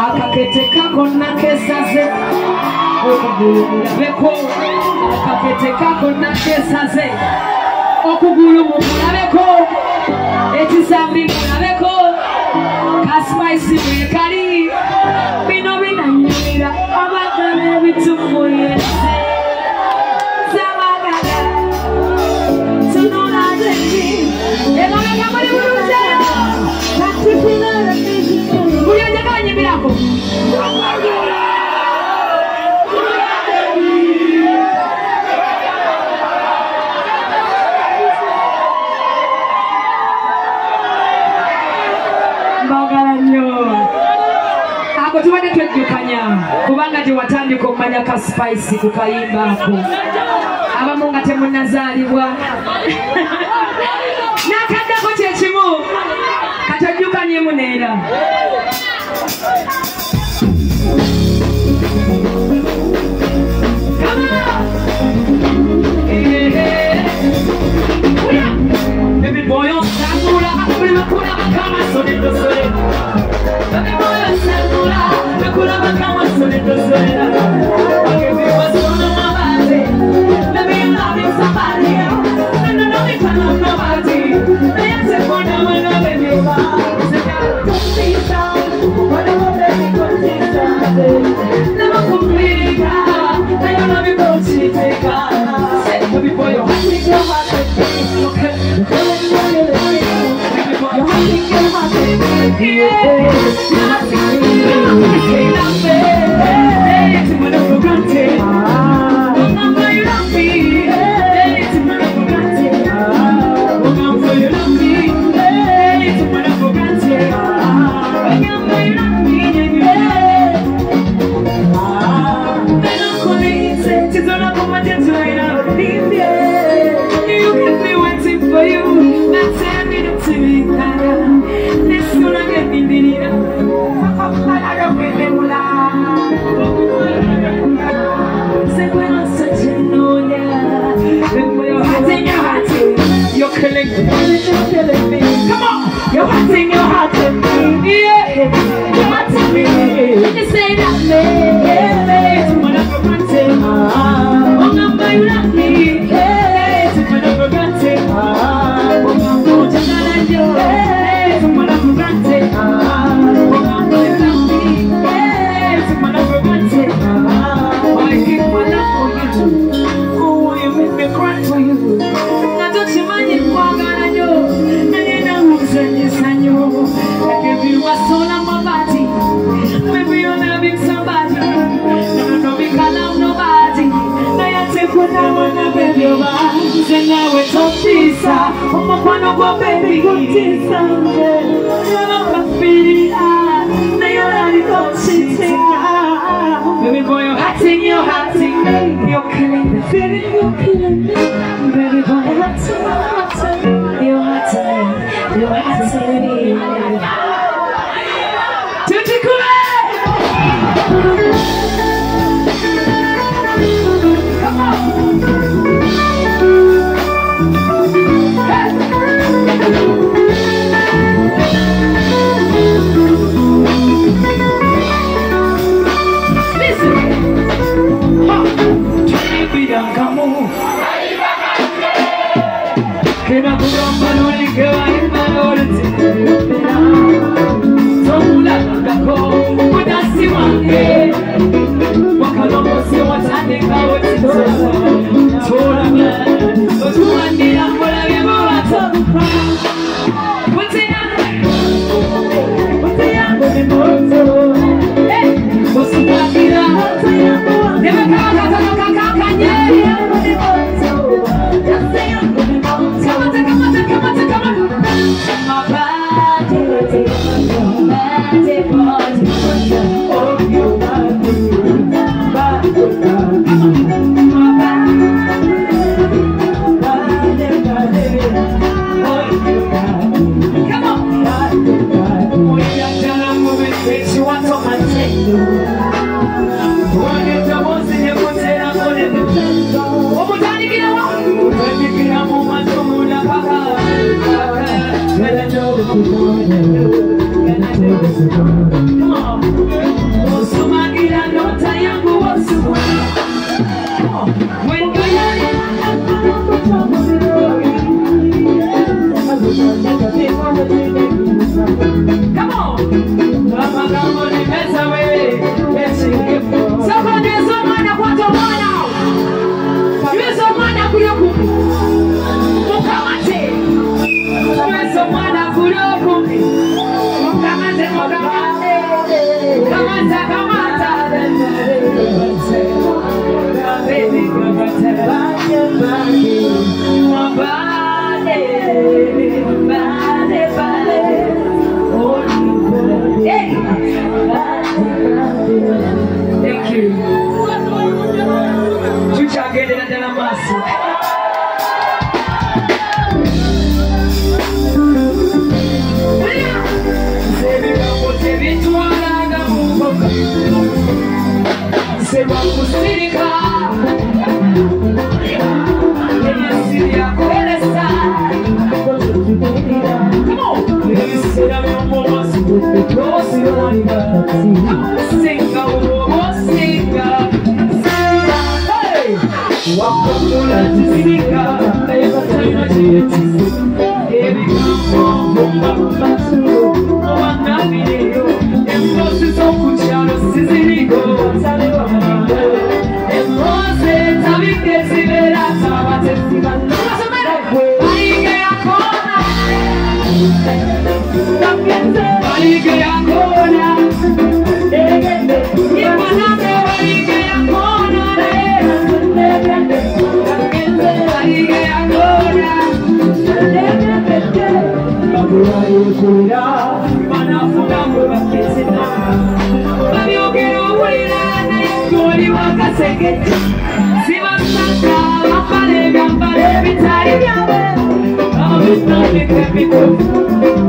Akakete kako na kesaze okugulu mulabeko akakete kako nakesaze okugulu mulabeko ekisambi mulabeko kaspice mwekali bino binanyumira abagala ebitumbulese zabagala tunulazeji emabega muli buluze buli onjaganyibirako tubadde twejjukanya kubanga tewatandika okumanya ka spice ku kayimba ako abamu nga temunazaalibwa n'akaddako kyekimu katojjukanyemu neera Baby boy, on Nacamula, we will put up a camera so they don't say. Baby boy, on Nacamula, we put up a camera so they don't say. I give you what's on my body. Baby, you loving somebody else. No, you can't love nobody. I am the one that will love you. Say, don't be down. Whatever baby, don't be down. Never complete. I don't love you, don't you take off. Say, baby boy, you're hungry, you're hot. Okay. Killing me. Come on, you're hurting your heart to me. Yeah, you're hurting me. You say that me. Someone I forgot to. Oh, number you love me. Someone I forgot to. Oh, number just like you. Someone I forgot to. Oh, number you love me. Someone I forgot to. Oh, I give my love for you. Oh, you make me cry for you. Now don't you mind if I I give you a soul and my body. Maybe you're loving somebody. No, we can't love nobody. Now you take what I wanna baby your body. Say now it's up this. Oh my God, baby, go this. You're not feeling. Now you're loving up shit. Baby boy, you're hurting, you're killing the feeling, you're killing me. Baby boy, you're hurting, you're hurting, you're hurting me. Come on. Kena Gomba, no one can buy my own. se bakusirika Enyesiri akwelesa Ebisera by'omuwasi Osirwanira Singa osinga Wakola tisika Ebatalina kyetisi Ebigambo Mbambatu Owangabireyo Emposi z'okukyalo sizirigo Emposi tabike zibeera tabatesiba Bayige yakona Bayige yakona Imaname bayige yakona Bayige yakona Bakurayokulira Manafuna mwebakizina Babyogera owulira naye ng'oli wakasegete Sibasaka bambala ebyambalo ebitali byabe Abitandika ebituufu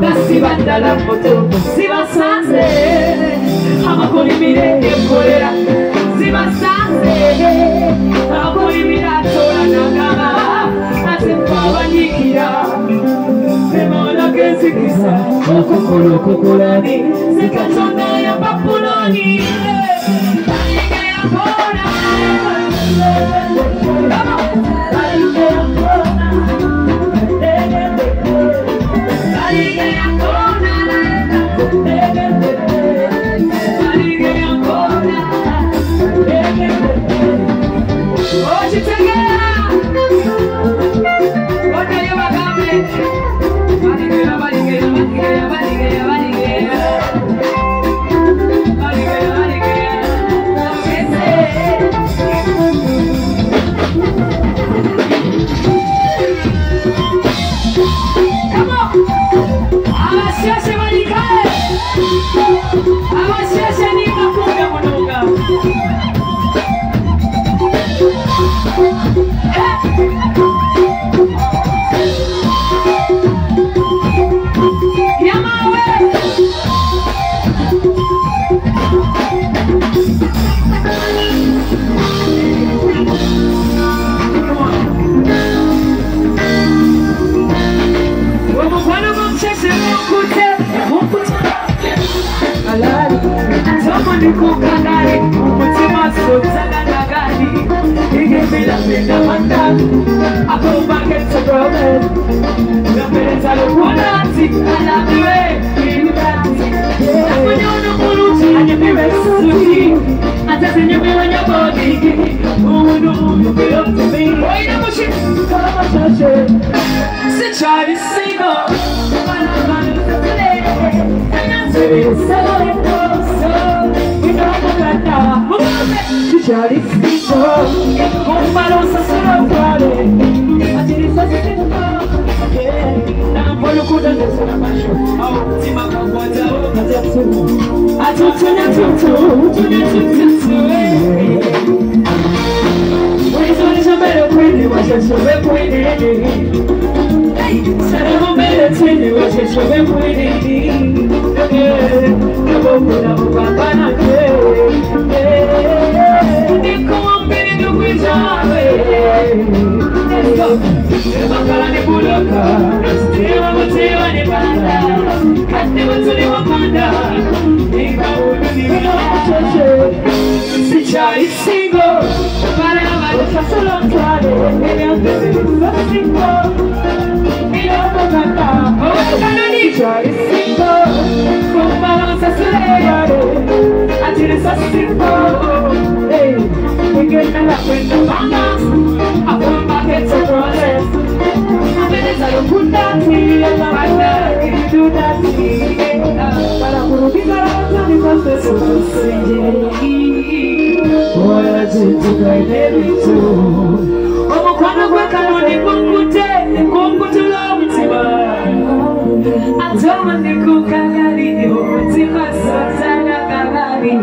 Basiba ddala mutuufu Sibasanze Abakolimire enkolera Sibasanze Abakolimire atoola n'agaba Ate ffe abanyiikira Emona gezikisa Okukola okukolani Sikatonda ya Babuloni Bayige yakona Bayige yakona Bayige yakona Bayige yakona Ochitegera Ona yobagambe Baligera, baligera, baligera, baligera, baligera Baligera, baligera Come on! Abasheshe balikae Abasheshe ni makunga mununga Yamawe Wamufana mumsheshe mukute Alari Tomo nikukangari Umutima sotana nagari Igemila penda mandani Akumba gets a problem Napeleza lukunati Alabiwe Ilibati Akunyono kuluti Anyemiwe suti Atazinyemiwe nyabodi Umuntu you belong to me Oina mushi Kama shashe Sichari singo Manamanu tatule Anyansiri Salo So You know Muganda Sichari singo Kumbalo sasuro kwale Atiri sasingo Nampolukuda nesona masho Tima kakwata Katatu Atutunya tutu Tunya tutu Wizoni mbele kwini Washeshobe kwini Saremo mbele twini Washeshobe kwini Kabokuna mubambana kwe Nikuwa mbili nukwijawe Let's go Makala ni buloka Stiwa mutiwa ni banda Kati mutuli wakanda Nika ulu ni wachoshe Sichari singo Para la marisha solotale Ele antese ni singo Ilo tokata Owe Kanoni Sichari singo Kumbalansa suleyare Atire sa singo Hey Ingena la kwenda banga Akumba gets a process Ameneza lukundati Wanda Kidudati Para kurubika la watani kwa sesu Wala jintuka inebitu Omukwano gwe Kanoni Kungutula omutima Atoma nikukagari Omutima sotana kagari